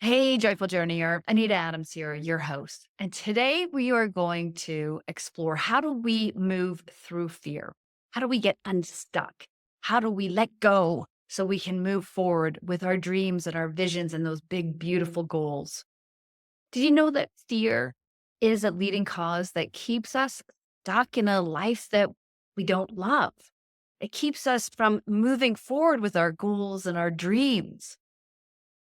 Hey, Joyful Journeyer. Anita Adams here, your host. And today we are going to explore how do we move through fear? How do we get unstuck? How do we let go so we can move forward with our dreams and our visions and those big, beautiful goals? Did you know that fear is a leading cause that keeps us stuck in a life that we don't love? It keeps us from moving forward with our goals and our dreams.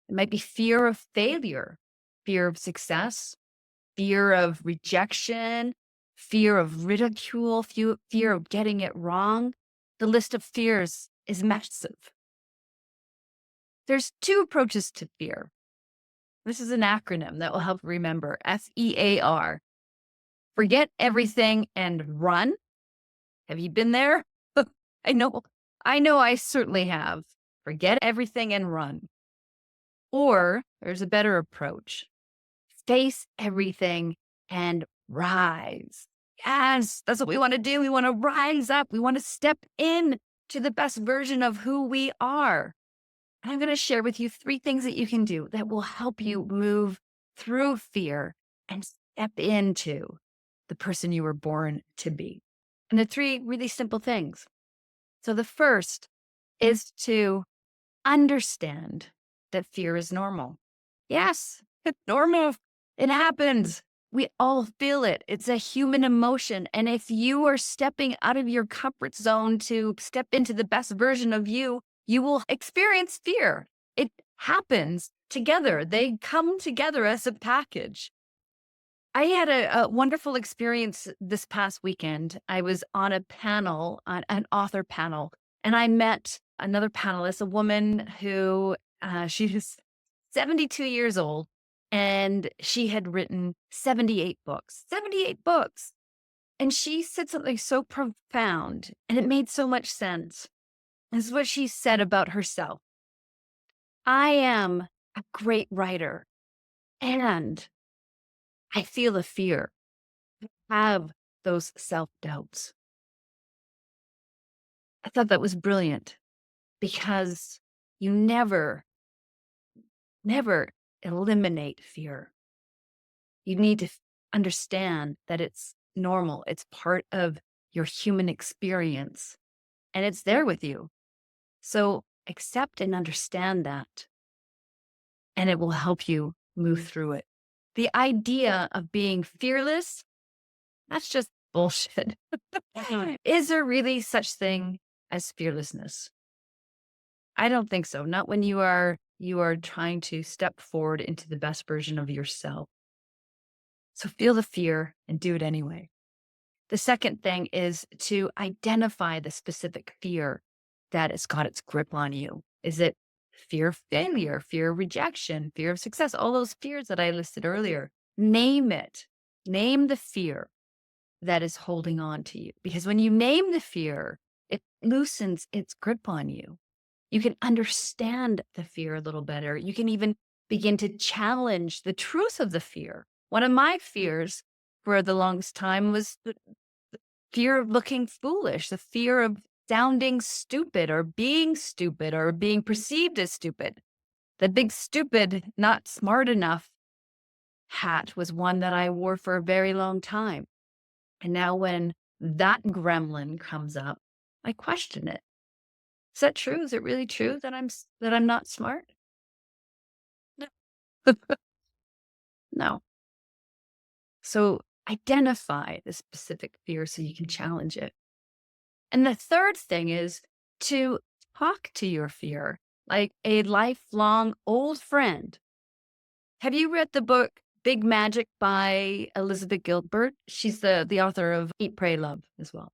It might be fear of failure, fear of success, fear of rejection, fear of ridicule, fear of getting it wrong. The list of fears is massive. There's two approaches to fear. This is an acronym that will help remember F.E.A.R. Forget everything and run. Have you been there? I know. I certainly have. Forget everything and run. Or there's a better approach. Face everything and rise. Yes, that's what we want to do. We want to rise up. We want to step in to the best version of who we are. And I'm going to share with you three things that you can do that will help you move through fear and step into the person you were born to be. And the three really simple things. So the first is to understand that fear is normal. Yes, it's normal. It happens. We all feel it. It's a human emotion. And if you are stepping out of your comfort zone to step into the best version of you, you will experience fear. It happens together. They come together as a package. I had a wonderful experience this past weekend. I was on a panel, an author panel, and I met another panelist, a woman who she was 72 years old, and she had written 78 books. 78 books. And she said something so profound, and it made so much sense. This is what she said about herself. I am a great writer, and I feel the fear. Have those self-doubts. I thought that was brilliant because you never eliminate fear. You need to understand that it's normal. It's part of your human experience and it's there with you. So accept and understand that, and it will help you move through it. The idea of being fearless, that's just bullshit. Is there really such thing as fearlessness? I don't think so. Not when you are trying to step forward into the best version of yourself. So feel the fear and do it anyway. The second thing is to identify the specific fear that has got its grip on you. Is it fear of failure, fear of rejection, fear of success, all those fears that I listed earlier? Name it. Name the fear that is holding on to you. Because when you name the fear, it loosens its grip on you. You can understand the fear a little better. You can even begin to challenge the truth of the fear. One of my fears for the longest time was the fear of looking foolish, the fear of sounding stupid or being perceived as stupid. The big stupid, not smart enough hat was one that I wore for a very long time. And now when that gremlin comes up, I question it. Is that true? Is it really true that I'm not smart? No. No. So identify the specific fear so you can challenge it. And the third thing is to talk to your fear like a lifelong old friend. Have you read the book Big Magic by Elizabeth Gilbert? She's the author of Eat, Pray, Love as well.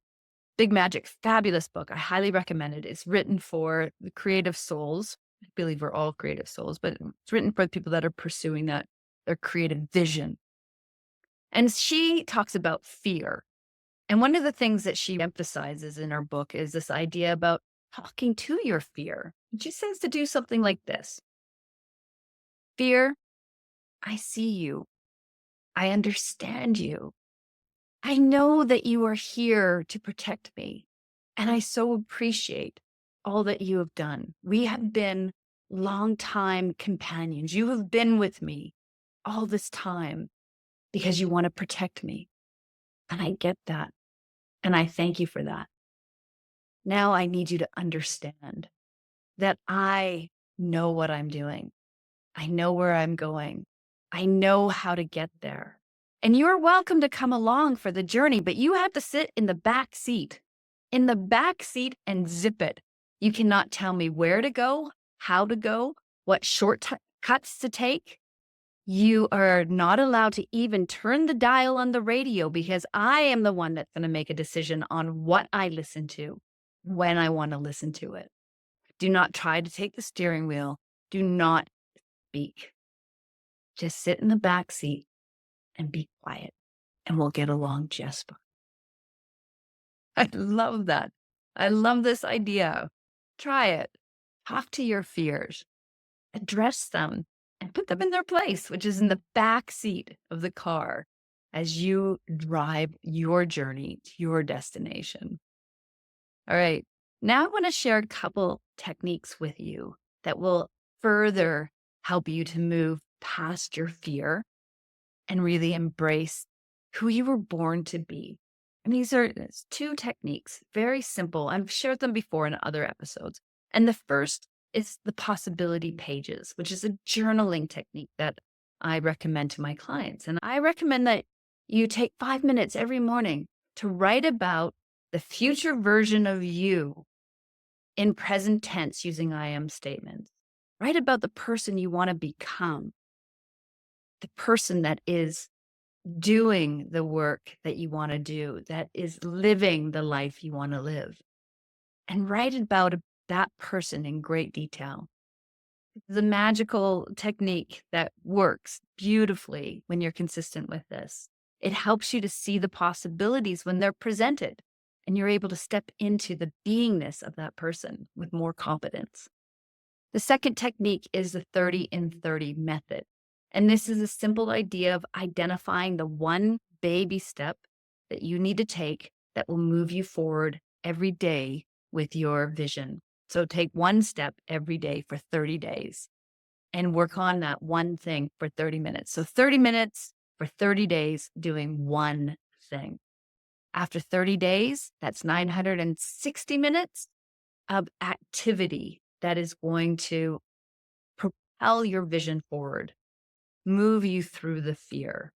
Big Magic, fabulous book. I highly recommend it. It's written for the creative souls. I believe we're all creative souls, but it's written for the people that are pursuing that, their creative vision. And she talks about fear. And one of the things that she emphasizes in her book is this idea about talking to your fear. And she says to do something like this. Fear, I see you. I understand you. I know that you are here to protect me. And I so appreciate all that you have done. We have been longtime companions. You have been with me all this time because you want to protect me. And I get that. And I thank you for that. Now I need you to understand that I know what I'm doing. I know where I'm going. I know how to get there. And you're welcome to come along for the journey, but you have to sit in the back seat and zip it. You cannot tell me where to go, how to go, what shortcuts to take. You are not allowed to even turn the dial on the radio because I am the one that's going to make a decision on what I listen to, when I want to listen to it. Do not try to take the steering wheel. Do not speak. Just sit in the back seat and be quiet, and we'll get along just fine. I love that. I love this idea. Try it. Talk to your fears, address them, and put them in their place, which is in the back seat of the car as you drive your journey to your destination. All right. Now I want to share a couple techniques with you that will further help you to move past your fear and really embrace who you were born to be. And these are two techniques, very simple. I've shared them before in other episodes. And the first is the possibility pages, which is a journaling technique that I recommend to my clients. And I recommend that you take 5 minutes every morning to write about the future version of you in present tense using I am statements. Write about the person you want to become, the person that is doing the work that you want to do, that is living the life you want to live, and write about that person in great detail. The magical technique that works beautifully when you're consistent with this. It helps you to see the possibilities when they're presented, and you're able to step into the beingness of that person with more confidence. The second technique is the 30 in 30 method. And this is a simple idea of identifying the one baby step that you need to take that will move you forward every day with your vision. So take one step every day for 30 days and work on that one thing for 30 minutes. So 30 minutes for 30 days doing one thing. After 30 days, that's 960 minutes of activity that is going to propel your vision forward, move you through the fear.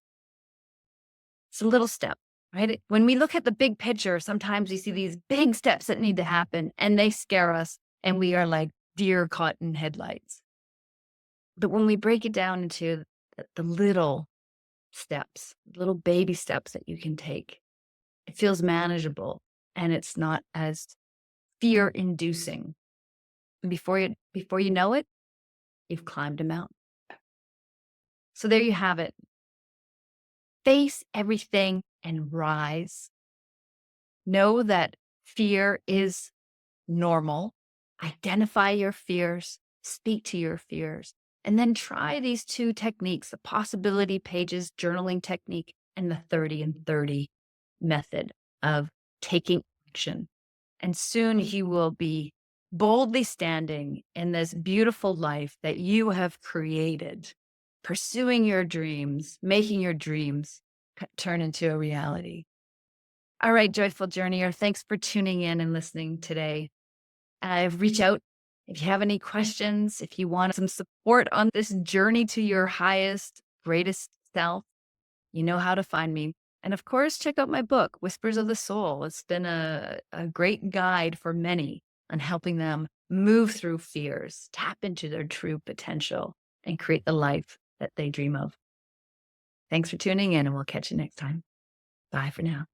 It's a little step, right? When we look at the big picture, sometimes we see these big steps that need to happen and they scare us and we are like deer caught in headlights. But when we break it down into the little steps, little baby steps that you can take, it feels manageable and it's not as fear inducing. And before you know it, you've climbed a mountain. So there you have it. Face everything and rise. Know that fear is normal. Identify your fears, speak to your fears, and then try these two techniques, the possibility pages journaling technique and the 30 and 30 method of taking action. And soon you will be boldly standing in this beautiful life that you have created, pursuing your dreams, making your dreams turn into a reality. All right, Joyful Journeyer, thanks for tuning in and listening today. Reach out if you have any questions, if you want some support on this journey to your highest, greatest self, you know how to find me. And of course, check out my book, Whispers of the Soul. It's been a great guide for many on helping them move through fears, tap into their true potential, and create the life that they dream of. Thanks for tuning in, and we'll catch you next time. Bye for now.